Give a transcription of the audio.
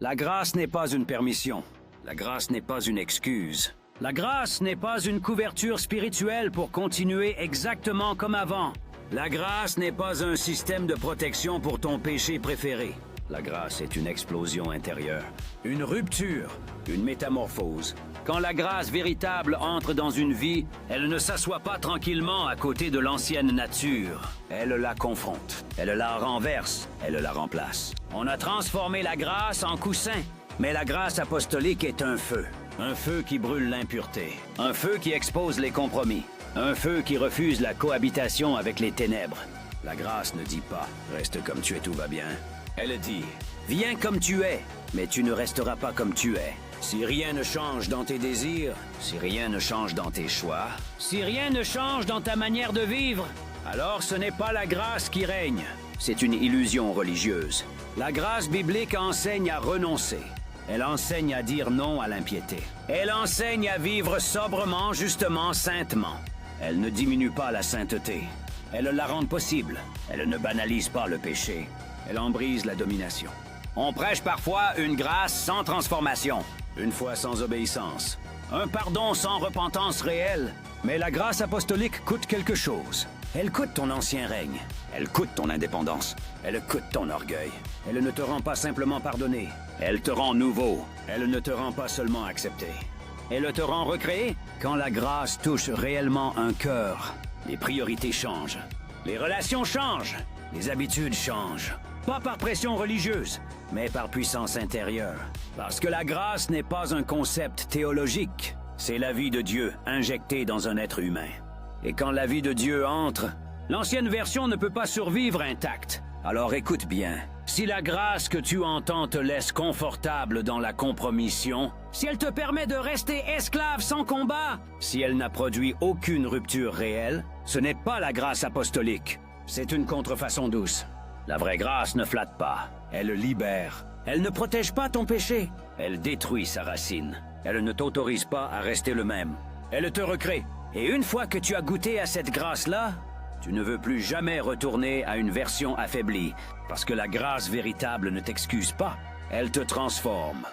La grâce n'est pas une permission. La grâce n'est pas une excuse. La grâce n'est pas une couverture spirituelle pour continuer exactement comme avant. La grâce n'est pas un système de protection pour ton péché préféré. La grâce est une explosion intérieure, une rupture, une métamorphose. Quand la grâce véritable entre dans une vie, elle ne s'assoit pas tranquillement à côté de l'ancienne nature. Elle la confronte, elle la renverse, elle la remplace. On a transformé la grâce en coussin, mais la grâce apostolique est un feu. Un feu qui brûle l'impureté, un feu qui expose les compromis, un feu qui refuse la cohabitation avec les ténèbres. La grâce ne dit pas « Reste comme tu es, tout va bien ». Elle dit « Viens comme tu es, mais tu ne resteras pas comme tu es ». Si rien ne change dans tes désirs, si rien ne change dans tes choix, si rien ne change dans ta manière de vivre, alors ce n'est pas la grâce qui règne, c'est une illusion religieuse. La grâce biblique enseigne à renoncer. Elle enseigne à dire non à l'impiété. Elle enseigne à vivre sobrement, justement, saintement. Elle ne diminue pas la sainteté. Elle la rend possible. Elle ne banalise pas le péché. Elle en brise la domination. On prêche parfois une grâce sans transformation, une foi sans obéissance, un pardon sans repentance réelle. Mais la grâce apostolique coûte quelque chose. Elle coûte ton ancien règne. Elle coûte ton indépendance. Elle coûte ton orgueil. Elle ne te rend pas simplement pardonné. Elle te rend nouveau. Elle ne te rend pas seulement accepté. Elle te rend recréé. Quand la grâce touche réellement un cœur, les priorités changent. Les relations changent. Les habitudes changent. Pas par pression religieuse, mais par puissance intérieure. Parce que la grâce n'est pas un concept théologique. C'est la vie de Dieu injectée dans un être humain. Et quand la vie de Dieu entre, l'ancienne version ne peut pas survivre intacte. Alors écoute bien. Si la grâce que tu entends te laisse confortable dans la compromission, si elle te permet de rester esclave sans combat, si elle n'a produit aucune rupture réelle, ce n'est pas la grâce apostolique. C'est une contrefaçon douce. La vraie grâce ne flatte pas. Elle libère. Elle ne protège pas ton péché. Elle détruit sa racine. Elle ne t'autorise pas à rester le même. Elle te recrée. Et une fois que tu as goûté à cette grâce-là, tu ne veux plus jamais retourner à une version affaiblie, parce que la grâce véritable ne t'excuse pas, elle te transforme.